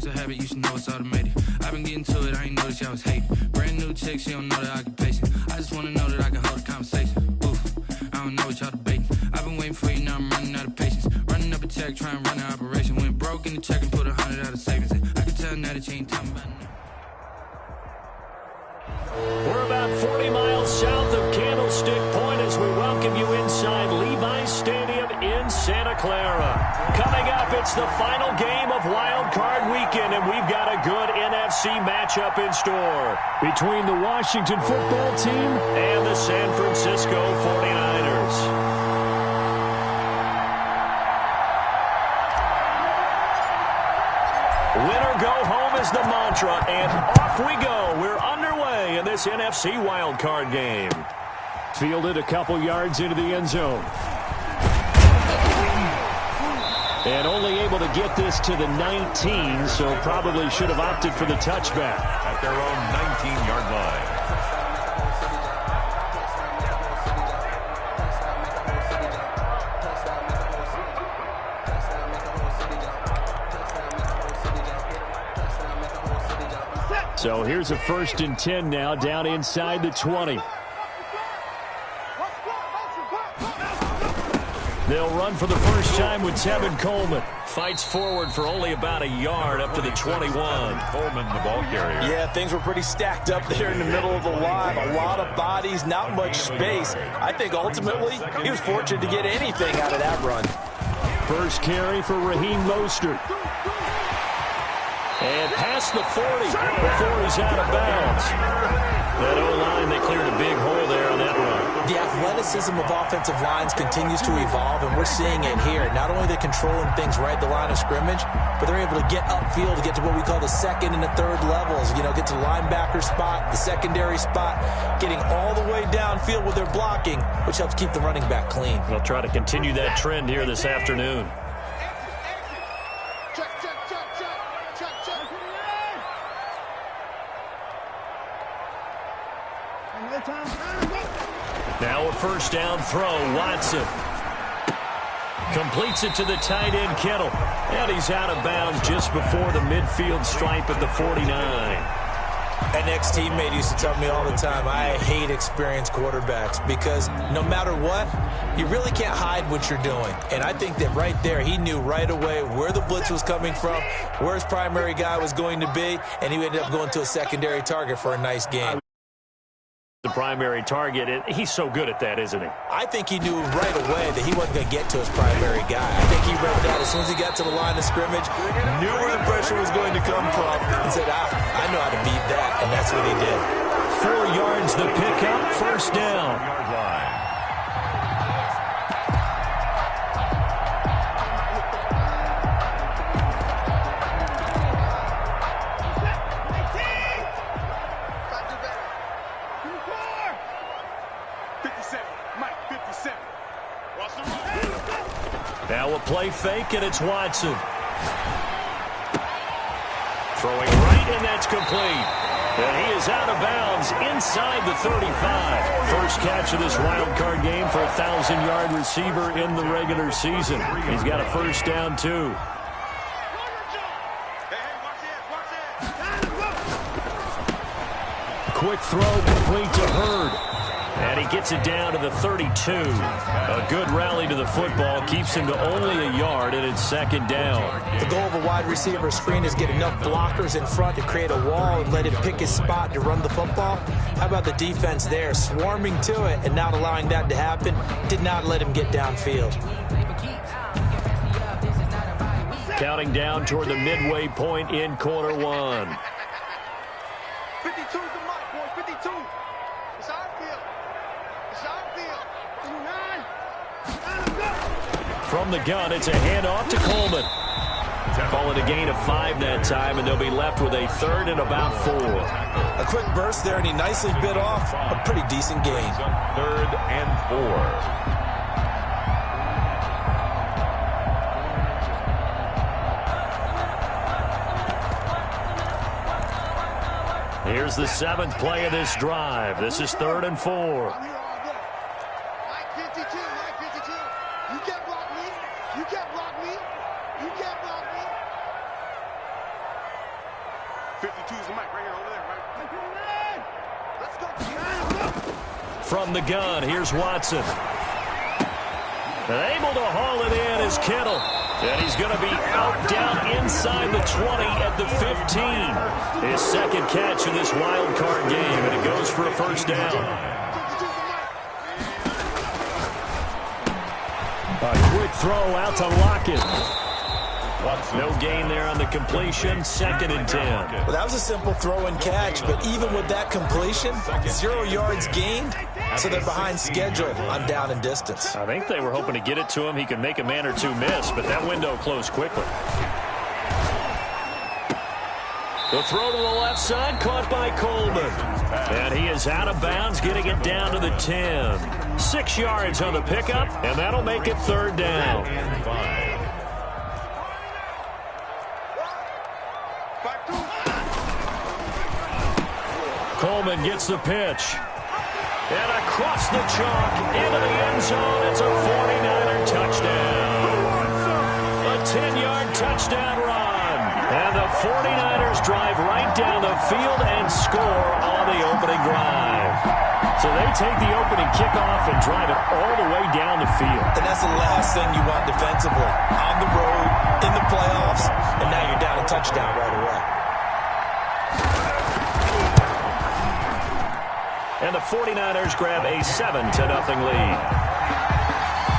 a habit, you should know it's automated. I've been getting to it, I ain't noticed y'all was hating. Brand new chick, she don't know that I can pace it. I just wanna know that I can hold a conversation. Oof, I don't know what y'all debating. I've been waiting for you, now I'm running out of patience. Running up a check, trying to run an operation. Went broke in the check and put 100 out of savings. I can tell now that you ain't talking about nothing. We're about 40 miles south of Candlestick Point as we welcome you inside Levi's Stadium in Santa Clara. Coming up, it's the final game of Wild Card Weekend, and we've got a good NFC matchup in store between the Washington football team and the San Francisco 49ers. Winner go home is the mantra, and off we go. We're underway in this NFC wildcard game. Fielded a couple yards into the end zone. And only able to get this to the 19, so probably should have opted for the touchback. At their own 19-yard line. So here's a 1st and 10 now, down inside the 20. They'll run for the first time with Tevin Coleman. Fights forward for only about a yard up to the 21. Coleman, the ball carrier. Yeah, things were pretty stacked up there in the middle of the line. A lot of bodies, not much space. I think ultimately he was fortunate to get anything out of that run. First carry for Raheem Mostert. And past the 40 before he's out of bounds. That O-line, they cleared a big hole there on that run. The athleticism of offensive lines continues to evolve, and we're seeing it here. Not only are they controlling things right at the line of scrimmage, but they're able to get upfield to get to what we call the second and the third levels. You know, get to the linebacker spot, the secondary spot, getting all the way downfield with their blocking, which helps keep the running back clean. They'll try to continue that trend here this afternoon. Now a first down throw, Watson. Completes it to the tight end, Kittle. And he's out of bounds just before the midfield stripe at the 49. An ex-teammate used to tell me all the time, I hate experienced quarterbacks because no matter what, you really can't hide what you're doing. And I think that right there, he knew right away where the blitz was coming from, where his primary guy was going to be, and he ended up going to a secondary target for a nice game. The primary target, and he's so good at that, isn't he? I think he knew right away that he wasn't going to get to his primary guy. I think he read that as soon as he got to the line of scrimmage, knew where the pressure was going to come from, and said, I know how to beat that, and that's what he did. 4 yards the pickup, first down. Now a play fake, and it's Watson. Throwing right, and that's complete. And he is out of bounds inside the 35. First catch of this wild card game for a 1,000-yard receiver in the regular season. He's got a first down, too. Quick throw complete to Hurd. And he gets it down to the 32. A good rally to the football keeps him to only a yard, and it's second down. The goal of a wide receiver screen is get enough blockers in front to create a wall and let him pick his spot to run the football. How about the defense there, swarming to it and not allowing that to happen? Did not let him get downfield. Counting down toward the midway point in quarter one. 52 is the mark, boy, 52. It's our field. It's our field. 29. From the gun, it's a handoff to Coleman. Call it a gain of 5 that time, and they'll be left with a 3rd and about 4. A quick burst there, and he nicely bit off a pretty decent gain. 3rd and 4. Here's the 7th play of this drive. This is 3rd and 4. Mike 52, Mike 52. You can't block me. You can't block me. You can't block me. 52's the mic right here, over there, right? Let's go. From the gun, here's Watson. And able to haul it in is Kittle. And he's going to be out down inside the 20 at the 15. His second catch in this wild card game, and it goes for a first down. A quick throw out to Lockett. No gain there on the completion, 2nd and 10. Well, that was a simple throw and catch, but even with that completion, 0 yards gained, so they're behind schedule on down and distance. I think they were hoping to get it to him. He could make a man or two miss, but that window closed quickly. The throw to the left side, caught by Coleman. And he is out of bounds, getting it down to the 10. 6 yards on the pickup, and that'll make it 3rd down. And 5. Coleman gets the pitch. And across the chalk into the end zone. It's a 49er touchdown. A 10-yard touchdown run. And the 49ers drive right down the field and score on the opening drive. So they take the opening kickoff and drive it all the way down the field. And that's the last thing you want defensively. On the road, in the playoffs, and now you're down a touchdown right away. And the 49ers grab a 7-0 lead.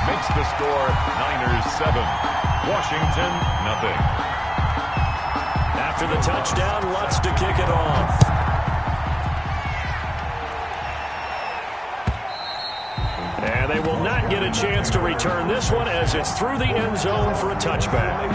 Makes the score Niners 7. Washington 0. After the touchdown, Lutz to kick it off. And they will not get a chance to return this one as it's through the end zone for a touchback.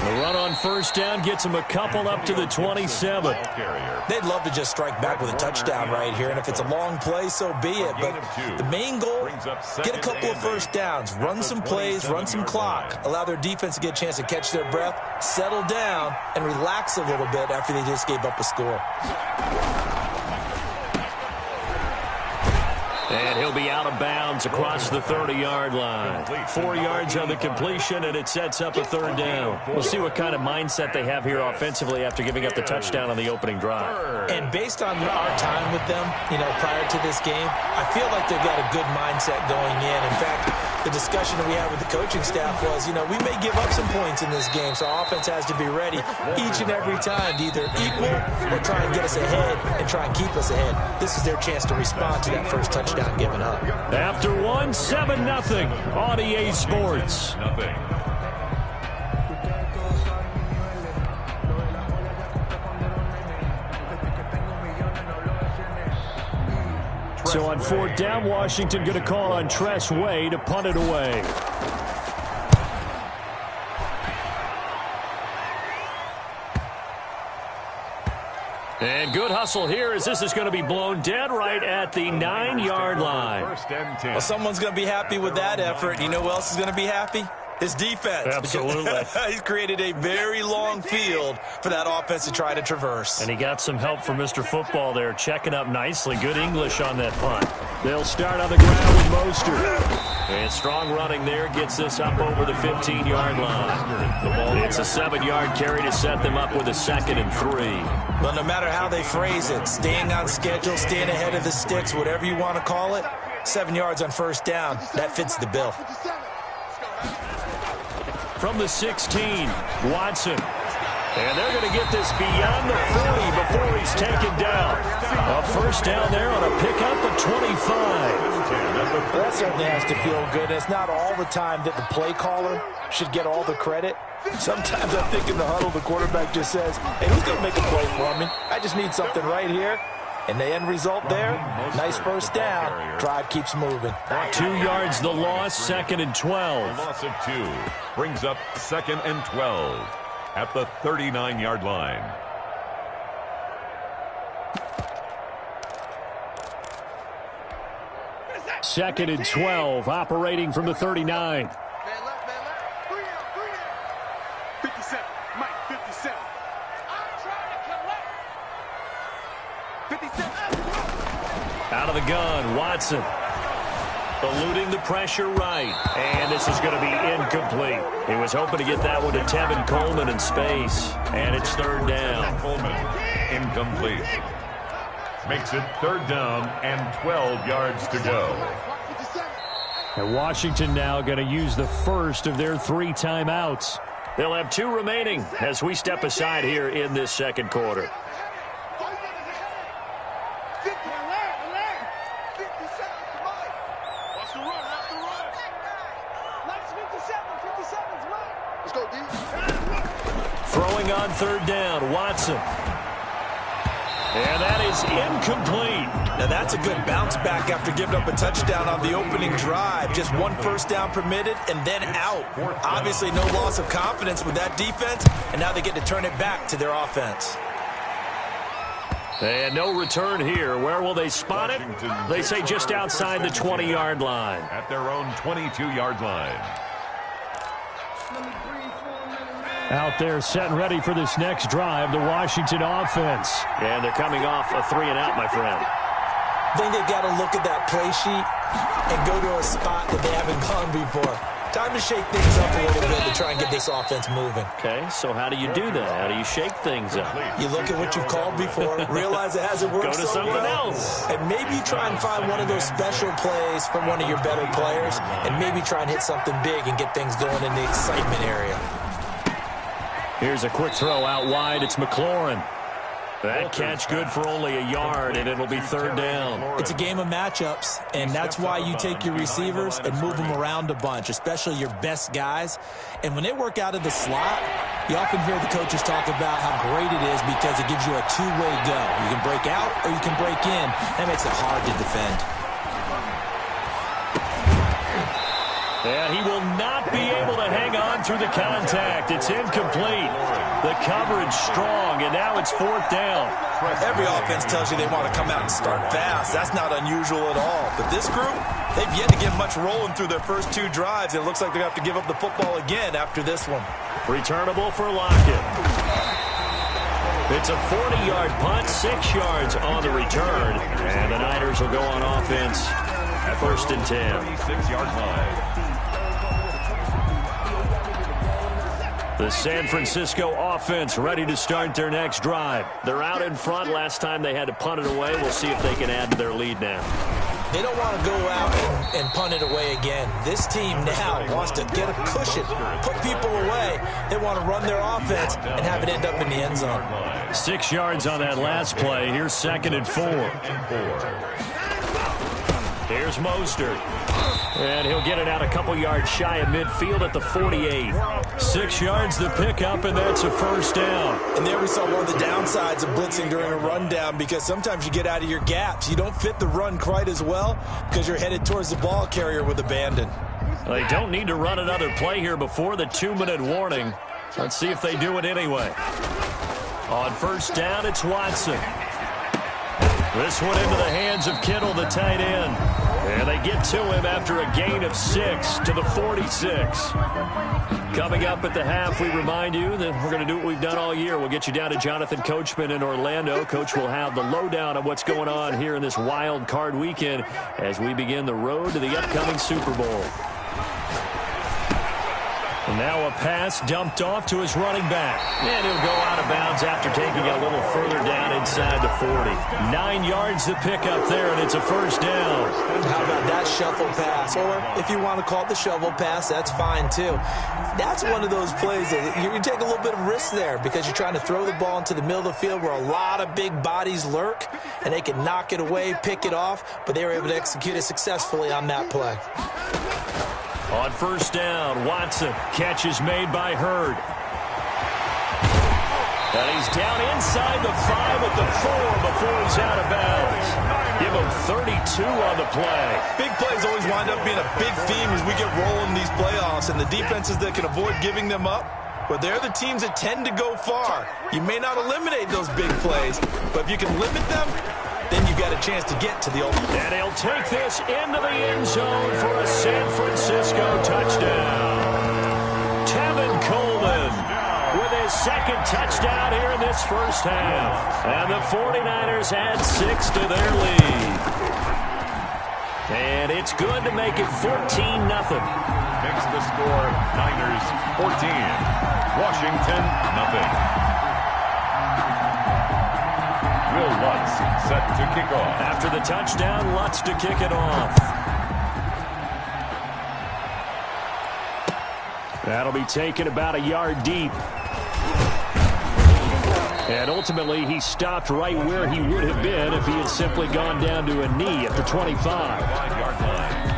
The run on first down gets them a couple up to the 27. They'd love to just strike back with a touchdown right here, and if it's a long play, so be it. But the main goal, get a couple of first downs, run some plays, run some clock, allow their defense to get a chance to catch their breath, settle down, and relax a little bit after they just gave up a score. And he'll be out of bounds across the 30-yard line. 4 yards on the completion, and it sets up a 3rd down. We'll see what kind of mindset they have here offensively after giving up the touchdown on the opening drive. And based on our time with them, prior to this game, I feel like they've got a good mindset going in. In fact, the discussion that we had with the coaching staff was, we may give up some points in this game, so our offense has to be ready each and every time to either equal or try and get us ahead and try and keep us ahead. This is their chance to respond to that first touchdown given up. After 7-0 on EA Sports. So on 4th down, Washington going to call on Tress Way to punt it away. And good hustle here as this is going to be blown dead right at the 9-yard line. Well, someone's going to be happy with that effort. You know who else is going to be happy? His defense. Absolutely. He's created a very long field for that offense to try to traverse. And he got some help from Mr. Football there, checking up nicely. Good English on that punt. They'll start on the ground with Mostert. And strong running there gets this up over the 15-yard line. It's a 7-yard carry to set them up with a 2nd and 3. Well, no matter how they phrase it, staying on schedule, staying ahead of the sticks, whatever you want to call it, 7 yards on first down, that fits the bill. From the 16, Watson. And they're going to get this beyond the 40 before he's taken down. A first down there on a pickup of 25. That certainly has to feel good. It's not all the time that the play caller should get all the credit. Sometimes I think in the huddle, the quarterback just says, hey, who's going to make a play for me? I just need something right here. And the end result there, nice first down. Drive keeps moving. 2 yards the loss, 2nd and 12. Loss of 2 brings up 2nd and 12 at the 39-yard line. Second and 12, operating from the 39. Man left, 3 down. 57, Mike, 57. I'm trying to collect. Out of the gun, Watson. Eluding the pressure right. And this is going to be incomplete. He was hoping to get that one to Tevin Coleman in space. And it's third down. Coleman, incomplete. Makes it third down and 12 yards to go. And Washington now going to use the first of their 3 timeouts. They'll have 2 remaining as we step aside here in this second quarter. Throwing on third down, Watson. And that is incomplete. Now that's a good bounce back after giving up a touchdown on the opening drive. Just 1 first down permitted and then out. Obviously no loss of confidence with that defense, and now they get to turn it back to their offense. And no return here. Where will they spot it? They say just outside the 20-yard line. At their own 22-yard line. Out there set and ready for this next drive, the Washington offense. And they're coming off a 3-and-out, my friend. I think they've got to look at that play sheet and go to a spot that they haven't gone before. Time to shake things up a little bit to try and get this offense moving. Okay, so how do you do that? How do you shake things up? You look at what you've called before, realize it hasn't worked so well. Go to something else. And maybe you try and find one of those special plays from one of your better players, and maybe try and hit something big and get things going in the excitement area. Here's a quick throw out wide. It's McLaurin. That catch good for only a yard, and it'll be third down. It's a game of matchups, and that's why you take your receivers and move them around a bunch, especially your best guys. And when they work out of the slot, you often hear the coaches talk about how great it is because it gives you a two-way go. You can break out or you can break in. That makes it hard to defend. And he will not be able to hang on through the contact. It's incomplete. The coverage strong, and now it's fourth down. Every offense tells you they want to come out and start fast. That's not unusual at all. But this group, they've yet to get much rolling through their first 2 drives. It looks like they're going to have to give up the football again after this one. Returnable for Lockett. It's a 40-yard punt, 6 yards on the return. And the Niners will go on offense at first and 10. 26-yard line. The San Francisco offense ready to start their next drive. They're out in front. Last time they had to punt it away. We'll see if they can add to their lead now. They don't want to go out and punt it away again. This team now wants to get a cushion, put people away. They want to run their offense and have it end up in the end zone. 6 yards on that last play. Here's 2nd and 4. Here's Mostert. And he'll get it out a couple yards shy of midfield at the 48. 6 yards the pickup, and that's a first down. And there we saw one of the downsides of blitzing during a rundown, because sometimes you get out of your gaps. You don't fit the run quite as well because you're headed towards the ball carrier with abandon. They don't need to run another play here before the 2-minute warning. Let's see if they do it anyway. On first down, it's Watson. This one into the hands of Kittle, the tight end. And they get to him after a gain of 6 to the 46. Coming up at the half, we remind you that we're going to do what we've done all year. We'll get you down to Jonathan Coachman in Orlando. Coach will have the lowdown of what's going on here in this wild card weekend as we begin the road to the upcoming Super Bowl. And now a pass dumped off to his running back. And he'll go out of bounds after taking a little further down inside the 40. 9 yards to pick up there, and it's a first down. How about that shuffle pass? Or if you want to call it the shovel pass, that's fine too. That's one of those plays that you take a little bit of risk there because you're trying to throw the ball into the middle of the field where a lot of big bodies lurk, and they can knock it away, pick it off, but they were able to execute it successfully on that play. On first down, Watson. Catch is made by Hurd. And he's down inside the 5 at the 4 before he's out of bounds. Give him 32 on the play. Big plays always wind up being a big theme as we get rolling these playoffs, and the defenses that can avoid giving them up, well, they're the teams that tend to go far. You may not eliminate those big plays, but if you can limit them, then you've got a chance to get to the ultimate. And he'll take this into the end zone for a San Francisco touchdown. Tevin Coleman with his 2nd touchdown here in this first half. And the 49ers add 6 to their lead. And it's good to make it 14-0. Makes the score Niners 14. Washington, nothing. Will Lutz set to kick off. After the touchdown, Lutz to kick it off. That'll be taken about a yard deep. And ultimately, he stopped right where he would have been if he had simply gone down to a knee at the 25. 5-yard line.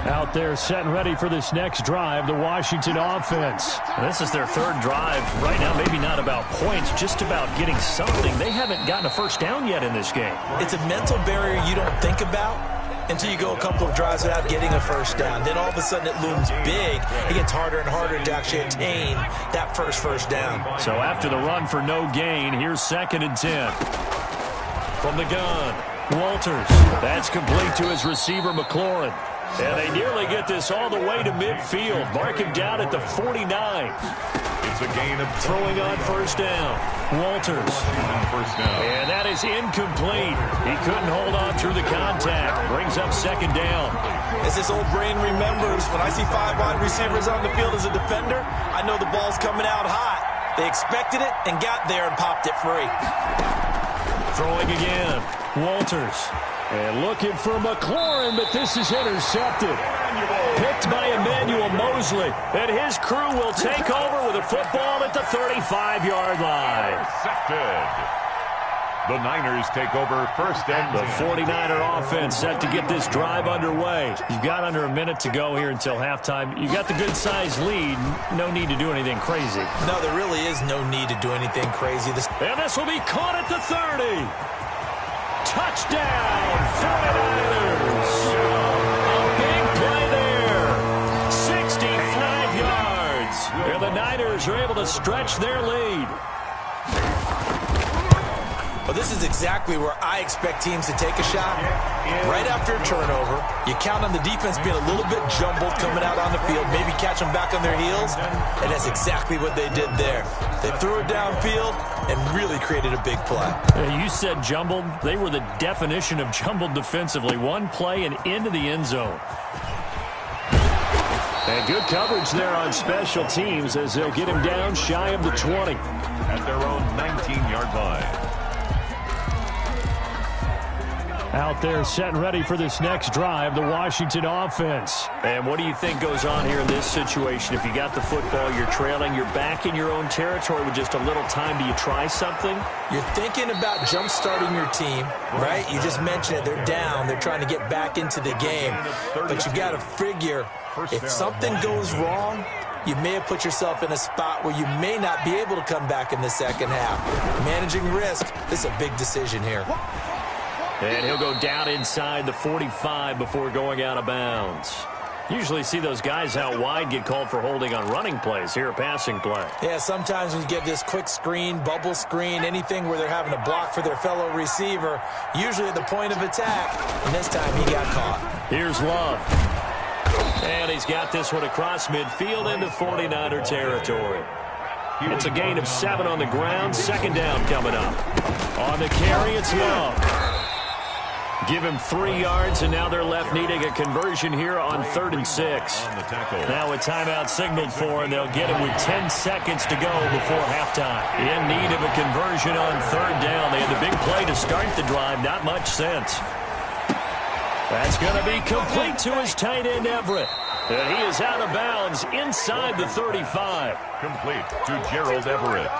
Out there set and ready for this next drive, the Washington offense. And this is their third drive. Right now, maybe not about points, just about getting something. They haven't gotten a first down yet in this game. It's a mental barrier you don't think about until you go a couple of drives without getting a first down. Then all of a sudden it looms big. It gets harder and harder to actually attain that first down. So after the run for no gain, here's 2nd and 10. From the gun, Walters. That's complete to his receiver, McLaurin. And they nearly get this all the way to midfield. Mark him down at the 49. It's a gain of throwing on first down. Walters. First down. And that is incomplete. He couldn't hold on through the contact. Brings up 2nd down. As this old brain remembers, when I see 5 wide receivers on the field as a defender, I know the ball's coming out hot. They expected it and got there and popped it free. Throwing again. Walters. And looking for McLaurin, but this is intercepted. Picked by Emmanuel Mosley. And his crew will take over with a football at the 35-yard line. Intercepted. The Niners take over first and the 49er offense set to get this drive underway. You've got under a minute to go here until halftime. You've got the good-sized lead. No need to do anything crazy. No, there really is no need to do anything crazy. And this will be caught at the 30. Touchdown, 49ers. A big play there. 65 yards. And the Niners are able to stretch their lead. Well, this is exactly where I expect teams to take a shot. Right after a turnover, you count on the defense being a little bit jumbled coming out on the field, maybe catch them back on their heels, and that's exactly what they did there. They threw it downfield and really created a big play. You said jumbled. They were the definition of jumbled defensively. One play and into the end zone. And good coverage there on special teams as they'll get him down shy of the 20. At their own 19-yard line. Out there set and ready for this next drive, the Washington offense. And what do you think goes on here in this situation? If you got the football, you're trailing, you're back in your own territory with just a little time. Do you try something? You're thinking about jump-starting your team, right? You just mentioned it. They're down. They're trying to get back into the game. But you got to figure if something goes wrong, you may have put yourself in a spot where you may not be able to come back in the second half. Managing risk, this is a big decision here. And he'll go down inside the 45 before going out of bounds. Usually see those guys out wide get called for holding on running plays. Here, a passing play. Yeah, sometimes when you get this quick screen, bubble screen, anything where they're having to block for their fellow receiver, usually at the point of attack, and this time he got caught. Here's Love. And he's got this one across midfield into 49er territory. It's a gain of 7 on the ground. 2nd down coming up. On the carry, it's Love. Give him 3 yards, and now they're left needing a conversion here on 3rd and 6. Now a timeout signaled for, and they'll get him with 10 seconds to go before halftime. In need of a conversion on 3rd down. They had the big play to start the drive. Not much sense. That's going to be complete to his tight end, Everett. And he is out of bounds inside the 35. Complete to Gerald Everett.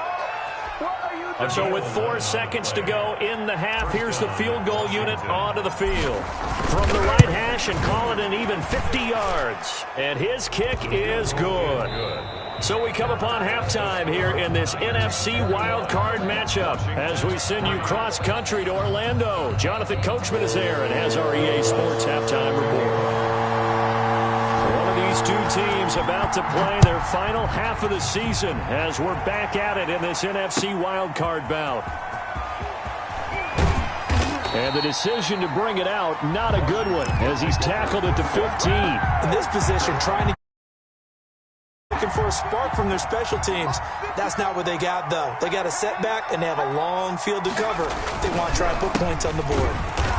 And so with 4 seconds to go in the half, here's the field goal unit onto the field. From the right hash and call it an even 50 yards. And his kick is good. So we come upon halftime here in this NFC wildcard matchup as we send you cross-country to Orlando. Jonathan Coachman is there and has our EA Sports halftime report. These two teams about to play their final half of the season as we're back at it in this NFC wildcard bout. And the decision to bring it out, not a good one, as he's tackled at the 15. In this position, trying to looking for for a spark from their special teams. That's not what they got, though. They got a setback, and they have a long field to cover if they want to try and put points on the board.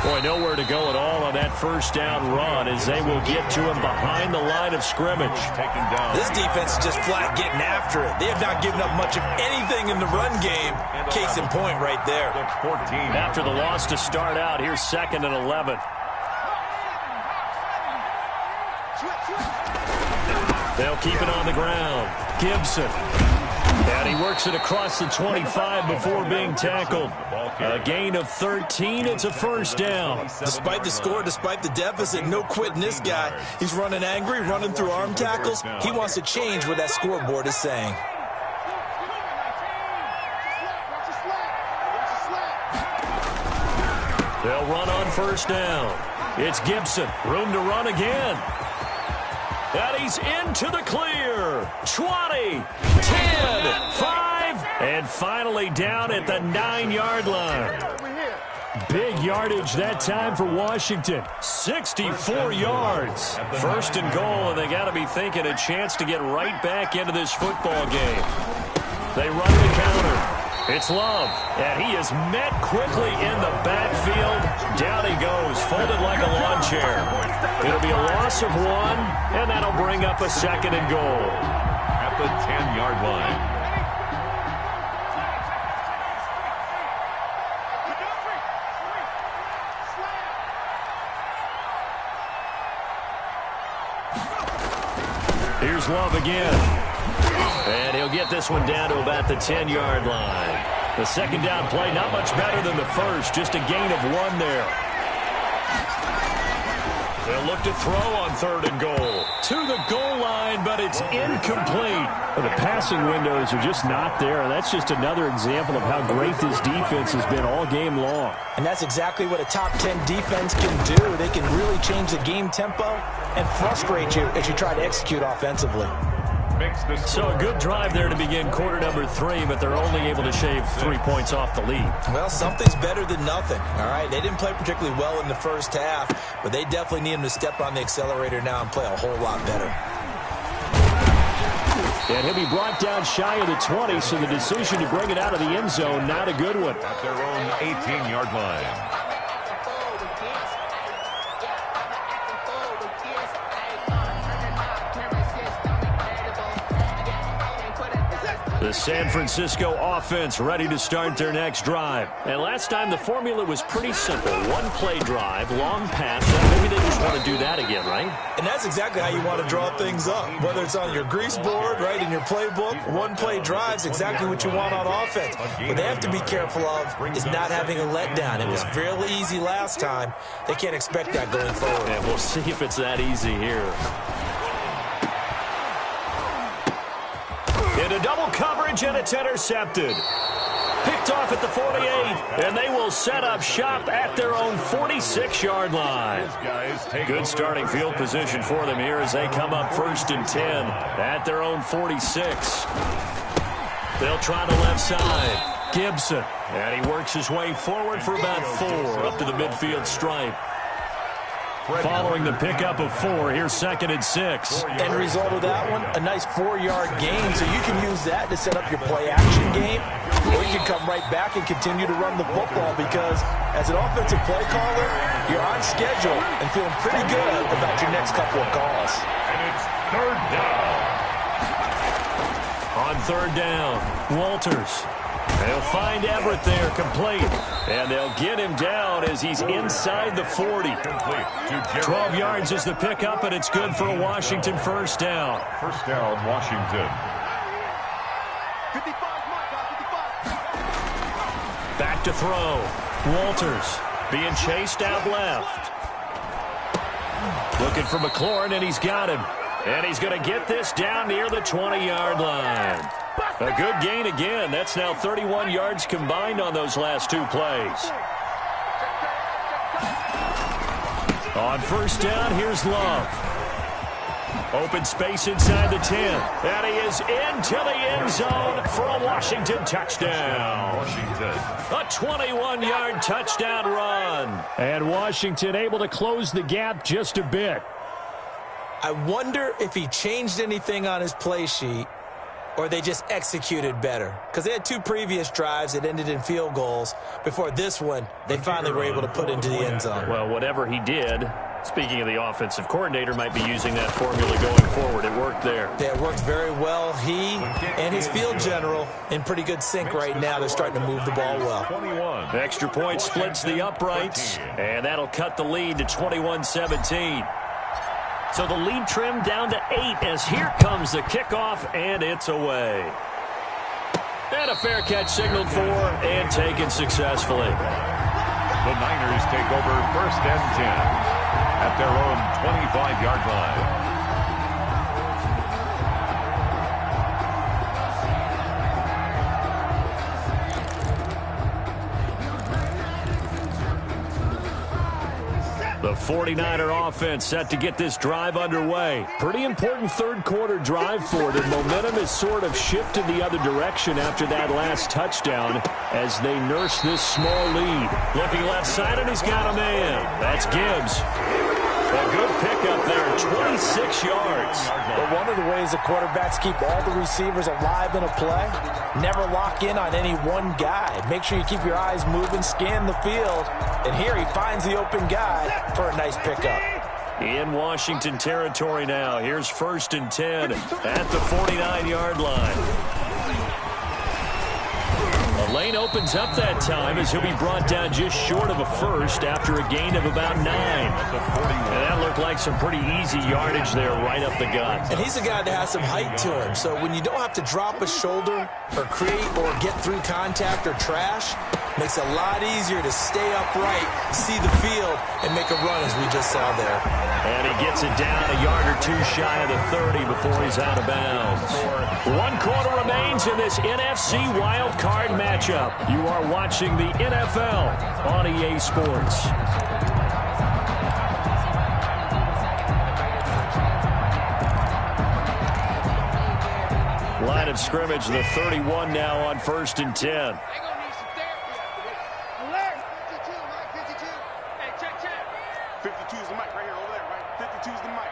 Boy, nowhere to go at all on that first down run as they will get to him behind the line of scrimmage. This defense is just flat getting after it. They have not given up much of anything in the run game. Case in point right there. After the loss to start out, here's 2nd and 11. They'll keep it on the ground. Gibson. And he works it across the 25 before being tackled. A gain of 13. It's a first down. Despite the score, despite the deficit, no quitting this guy. He's running angry, running through arm tackles. He wants to change what that scoreboard is saying. They'll run on first down. It's Gibson. Room to run again. And he's into the clear. 20, 10, 5, and finally down at the 9-yard line. Big yardage that time for Washington. 64 yards. 1st and goal, and they got to be thinking a chance to get right back into this football game. They run the counter. It's Love, and he is met quickly in the backfield. Down he goes, folded like a lawn chair. It'll be a loss of 1, and that'll bring up a 2nd and goal. At the 10-yard line. Here's Love again. And he'll get this one down to about the 10-yard line. The 2nd down play, not much better than the first, just a gain of 1 there. They'll look to throw on 3rd and goal. To the goal line, but it's incomplete. Well, the passing windows are just not there, and that's just another example of how great this defense has been all game long. And that's exactly what a top 10 defense can do. They can really change the game tempo and frustrate you as you try to execute offensively. So a good drive there to begin quarter number 3, but they're only able to shave 3 points off the lead. Well, something's better than nothing, all right? They didn't play particularly well in the first half, but they definitely need him to step on the accelerator now and play a whole lot better. And he'll be brought down shy of the 20, so the decision to bring it out of the end zone, not a good one. At their own 18-yard line. The San Francisco offense ready to start their next drive. And last time the formula was pretty simple. 1-play drive, long pass. Maybe they just want to do that again, right? And that's exactly how you want to draw things up. Whether it's on your grease board, right, in your playbook, 1-play drive's exactly what you want on offense. What they have to be careful of is not having a letdown. It was fairly easy last time. They can't expect that going forward. And we'll see if it's that easy here. Into double coverage, and it's intercepted. Picked off at the 48, and they will set up shop at their own 46-yard line. Good starting field position for them here as they come up 1st and 10 at their own 46. They'll try the left side. Gibson, and he works his way forward for about 4 up to the midfield stripe. Following the pickup of 4, here's 2nd and 6. End result of that one, a nice 4-yard gain, so you can use that to set up your play-action game, or you can come right back and continue to run the football because as an offensive play caller, you're on schedule and feeling pretty good about your next couple of calls. And it's 3rd down. On 3rd down, Walters. They'll find Everett there, complete. And they'll get him down as he's inside the 40. 12 yards is the pickup, and it's good for a Washington 1st down. 1st down, Washington. 55, Mike, 55. Back to throw. Walters being chased out left. Looking for McLaurin, and he's got him. And he's going to get this down near the 20-yard line. A good gain again. That's now 31 yards combined on those last 2 plays. On 1st down, here's Love. Open space inside the 10. And he is into the end zone for a Washington touchdown. A 21-yard touchdown run. And Washington able to close the gap just a bit. I wonder if he changed anything on his play sheet or they just executed better? Because they had 2 previous drives that ended in field goals. Before this one, they finally were able to put into the end zone. Well, whatever he did, speaking of the offensive coordinator, might be using that formula going forward. It worked there. Yeah, it worked very well. He and his field general in pretty good sync right now. They're starting to move the ball well. The extra point splits the uprights, and that'll cut the lead to 21-17. So the lead trimmed down to 8 as here comes the kickoff, and it's away. And a fair catch signaled for and taken successfully. The Niners take over 1st and 10 at their own 25-yard line. The 49er offense set to get this drive underway. Pretty important third-quarter drive for them. Momentum has sort of shifted the other direction after that last touchdown as they nurse this small lead. Looking left side, and he's got a man. That's Gibbs. A good pickup there, 26 yards. But one of the ways the quarterbacks keep all the receivers alive in a play, never lock in on any one guy. Make sure you keep your eyes moving, scan the field, and here he finds the open guy for a nice pickup. In Washington territory now. Here's 1st and 10 at the 49-yard line. The lane opens up that time as he'll be brought down just short of a first after a gain of about 9. And that looked like some pretty easy yardage there right up the gut. And he's a guy that has some height to him, so when you don't have to drop a shoulder or create or get through contact or trash, makes it a lot easier to stay upright, see the field, and make a run as we just saw there. And he gets it down a yard or 2 shy of the 30 before he's out of bounds. 1 quarter remains in this NFC wild card matchup. You are watching the NFL on EA Sports. Line of scrimmage, the 31 now on 1st and 10. 52's the mic right here, over there, right? 52's the mic.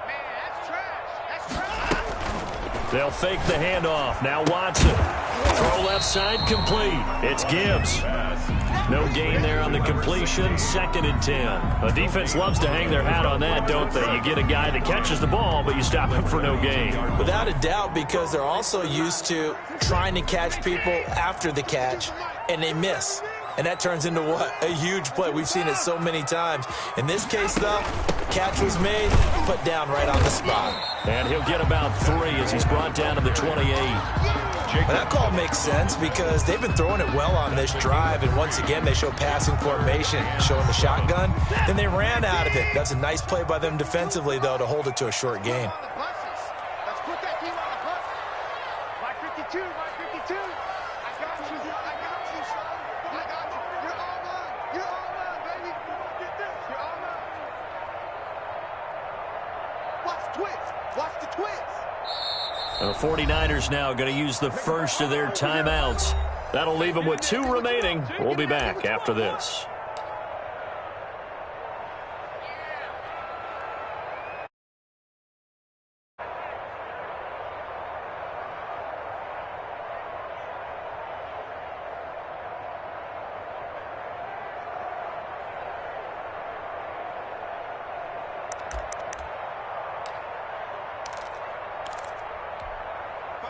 Man, that's trash. That's trash. They'll fake the handoff. Now Watson. Throw left side complete. It's Gibbs. No gain there on the completion. 2nd and 10. The defense loves to hang their hat on that, don't they? You get a guy that catches the ball, but you stop him for no gain. Without a doubt, because they're also used to trying to catch people after the catch, and they miss. And that turns into what? A huge play. We've seen it so many times. In this case, though, catch was made, put down right on the spot. And he'll get about 3 as he's brought down to the 28. And that call makes sense because they've been throwing it well on this drive, and once again they show passing formation, showing the shotgun. Then they ran out of it. That's a nice play by them defensively, though, to hold it to a short gain. Let's put that team on the bus. By 52, by 52. I got you, son. I got you. You're all mine. You're all mine, baby. Get this. You're all mine. Watch the twist. Watch the twist. The 49ers now going to use the first of their timeouts. That'll leave them with 2 remaining. We'll be back after this.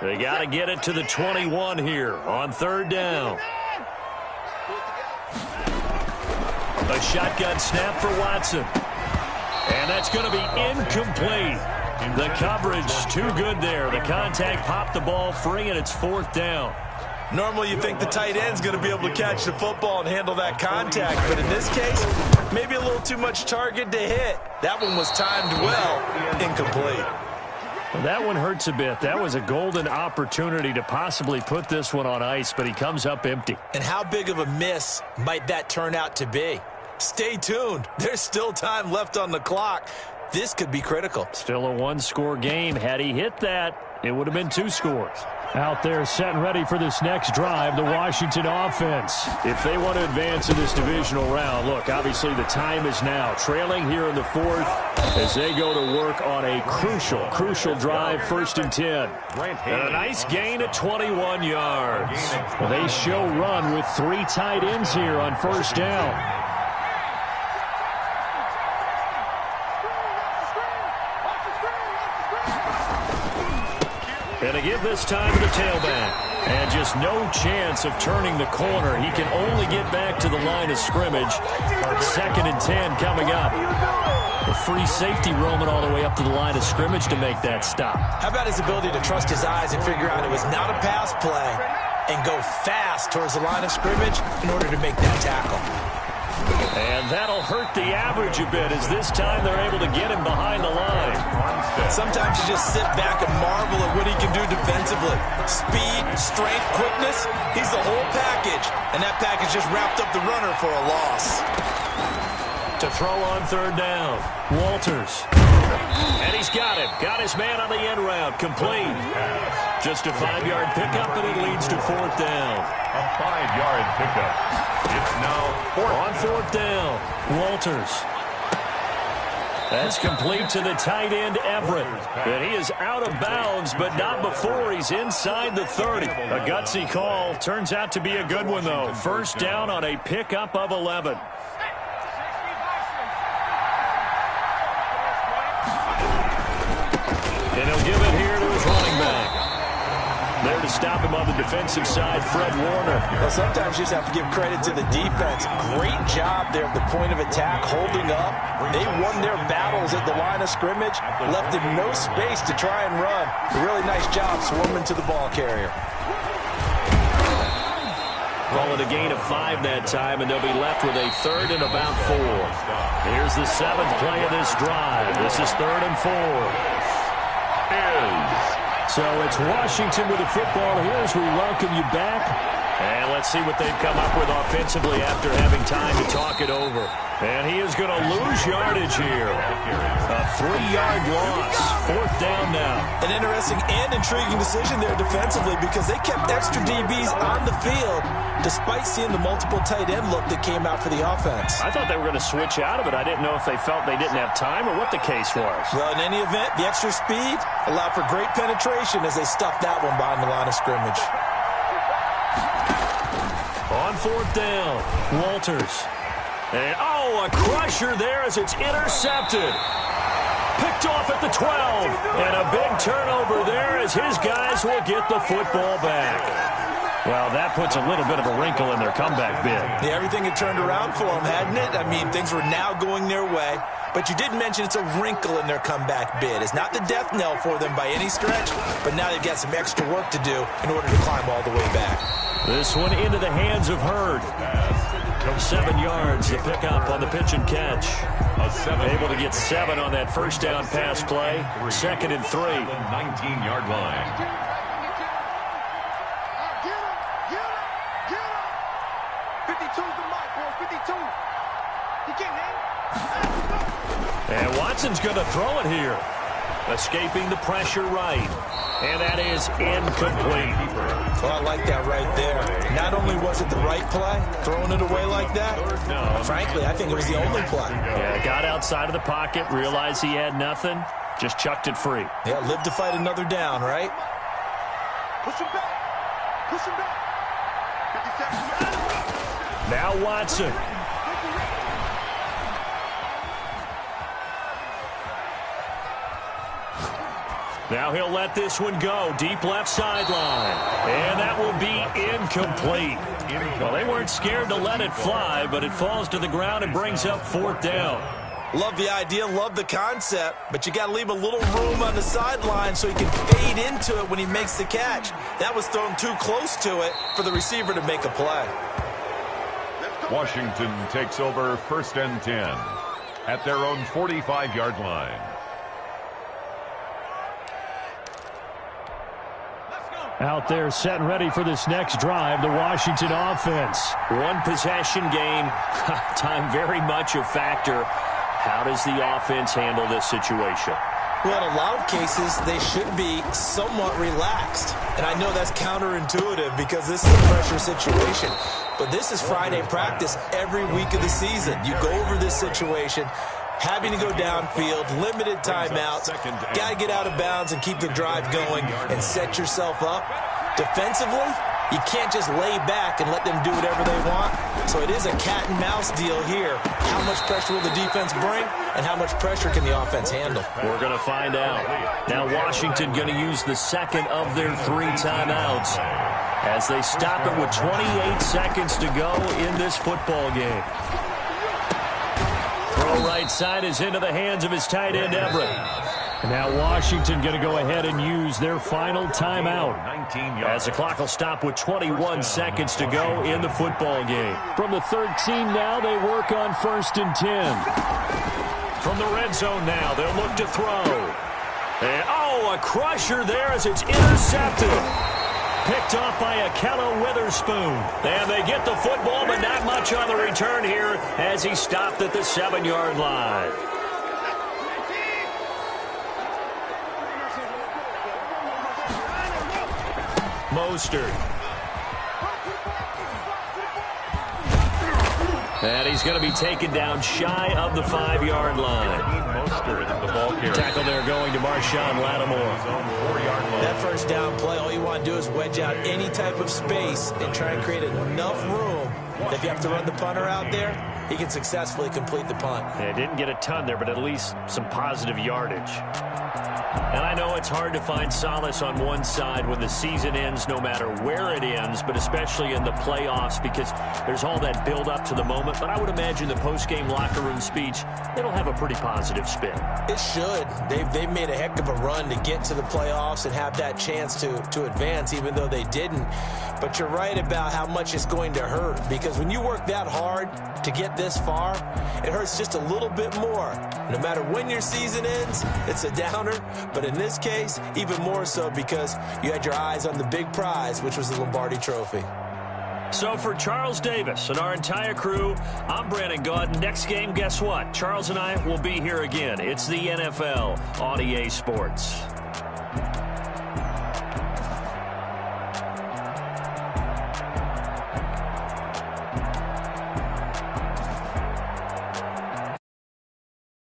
They got to get it to the 21 here on 3rd down. A shotgun snap for Watson. And that's going to be incomplete. The coverage too good there. The contact popped the ball free, and it's 4th down. Normally you think the tight end's going to be able to catch the football and handle that contact, but in this case, maybe a little too much target to hit. That one was timed well, incomplete. That one hurts a bit. That was a golden opportunity to possibly put this one on ice, but he comes up empty. And how big of a miss might that turn out to be? Stay tuned. There's still time left on the clock. This could be critical. Still a 1-score game. Had he hit that, it would have been 2 scores. Out there set and ready for this next drive, the Washington offense. If they want to advance in this divisional round, look, obviously the time is now. Trailing here in the fourth as they go to work on a crucial drive, 1st and 10. And a nice gain at 21 yards. Well, they show run with 3 tight ends here on 1st down. And to give this time to the tailback. And just no chance of turning the corner. He can only get back to the line of scrimmage. 2nd and 10 coming up. A free safety roaming all the way up to the line of scrimmage to make that stop. How about his ability to trust his eyes and figure out it was not a pass play and go fast towards the line of scrimmage in order to make that tackle. And that'll hurt the average a bit as this time they're able to get him behind the line. Sometimes you just sit back and marvel at what he can do defensively. Speed, strength, quickness, he's the whole package. And that package just wrapped up the runner for a loss. To throw on 3rd down, Walters. And he's got him. Got his man on the end route. Complete. Just a 5-yard pickup, and it leads to 4th down. A 5-yard pickup. It's now on 4th down, Walters. That's complete to the tight end, Everett. And he is out of bounds, but not before he's inside the 30. A gutsy call. Turns out to be a good one, though. 1st down on a pickup of 11. And he'll give it here to his running back. There to stop him on the defensive side, Fred Warner. Well, sometimes you just have to give credit to the defense. Great job there at the point of attack, holding up. They won their battles at the line of scrimmage, left him no space to try and run. A really nice job swarming to the ball carrier. Call it a gain of 5 that time, and they'll be left with a 3rd and about 4. Here's the 7th play of this drive. This is 3rd and 4. So it's Washington with the football here as we welcome you back. And let's see what they've come up with offensively after having time to talk it over. And he is going to lose yardage here. A 3-yard loss. 4th down now. An interesting and intriguing decision there defensively because they kept extra DBs on the field despite seeing the multiple tight end look that came out for the offense. I thought they were going to switch out of it. I didn't know if they felt they didn't have time or what the case was. Well, in any event, the extra speed allowed for great penetration as they stuffed that one behind the line of scrimmage. On 4th down, Walters. And, a crusher there as it's intercepted. Picked off at the 12. And a big turnover there as his guys will get the football back. Well, that puts a little bit of a wrinkle in their comeback bid. Yeah, everything had turned around for them, hadn't it? I mean, things were now going their way. But you did mention it's a wrinkle in their comeback bid. It's not the death knell for them by any stretch, but now they've got some extra work to do in order to climb all the way back. This one into the hands of Hurd. 7 yards to pick up on the pitch and catch. Able to get 7 on that 1st down pass play. 2nd and 3. 19-yard line. Get him. 52's the mark, boy. 52. You can't hang. And Watson's going to throw it here. Escaping the pressure right. And that is incomplete. Well, I like that right there. Not only was it the right play, throwing it away like that, frankly, I think it was the only play. Yeah, got outside of the pocket, realized he had nothing, just chucked it free. Yeah, live to fight another down, right? Push him back. Push him back. 57. Now Watson. Now he'll let this one go. Deep left sideline. And that will be incomplete. Well, they weren't scared to let it fly, but it falls to the ground and brings up 4th down. Love the idea, love the concept, but you got to leave a little room on the sideline so he can fade into it when he makes the catch. That was thrown too close to it for the receiver to make a play. Washington takes over 1st and 10 at their own 45-yard line. Out there set and ready for this next drive, the Washington offense. One possession game, time very much a factor. How does the offense handle this situation? Well, in a lot of cases, they should be somewhat relaxed. And I know that's counterintuitive because this is a pressure situation. But this is Friday practice every week of the season. You go over this situation, having to go downfield, limited timeouts, got to get out of bounds and keep the drive going and set yourself up. Defensively, you can't just lay back and let them do whatever they want. So it is a cat and mouse deal here. How much pressure will the defense bring and how much pressure can the offense handle? We're going to find out. Now Washington going to use the second of their 3 timeouts as they stop it with 28 seconds to go in this football game. Throw right side is into the hands of his tight end, Everett. And now Washington going to go ahead and use their final timeout as the clock will stop with 21 seconds to go in the football game. From the 13 now, they work on 1st and 10. From the red zone now, they'll look to throw. And, a crusher there as it's intercepted. Picked off by Akello Witherspoon. And they get the football, but not much on the return here as he stopped at the 7-yard line. Mostert. And he's going to be taken down shy of the 5-yard line. Tackle there going to Marshawn Lattimore. That first down play, all you want to do is wedge out any type of space and try and create enough room that if you have to run the punter out there, he can successfully complete the punt. Yeah, didn't get a ton there, but at least some positive yardage. And I know it's hard to find solace on one side when the season ends, no matter where it ends, but especially in the playoffs because there's all that build up to the moment. But I would imagine the post-game locker room speech, it'll have a pretty positive spin. It should. They've made a heck of a run to get to the playoffs and have that chance to advance, even though they didn't. But you're right about how much it's going to hurt because when you work that hard to get this far, it hurts just a little bit more. No matter when your season ends, it's a downer. But in this case, even more so because you had your eyes on the big prize, which was the Lombardi Trophy. So for Charles Davis and our entire crew, I'm Brandon Gaudin. Next game, guess what? Charles and I will be here again. It's the NFL on EA Sports.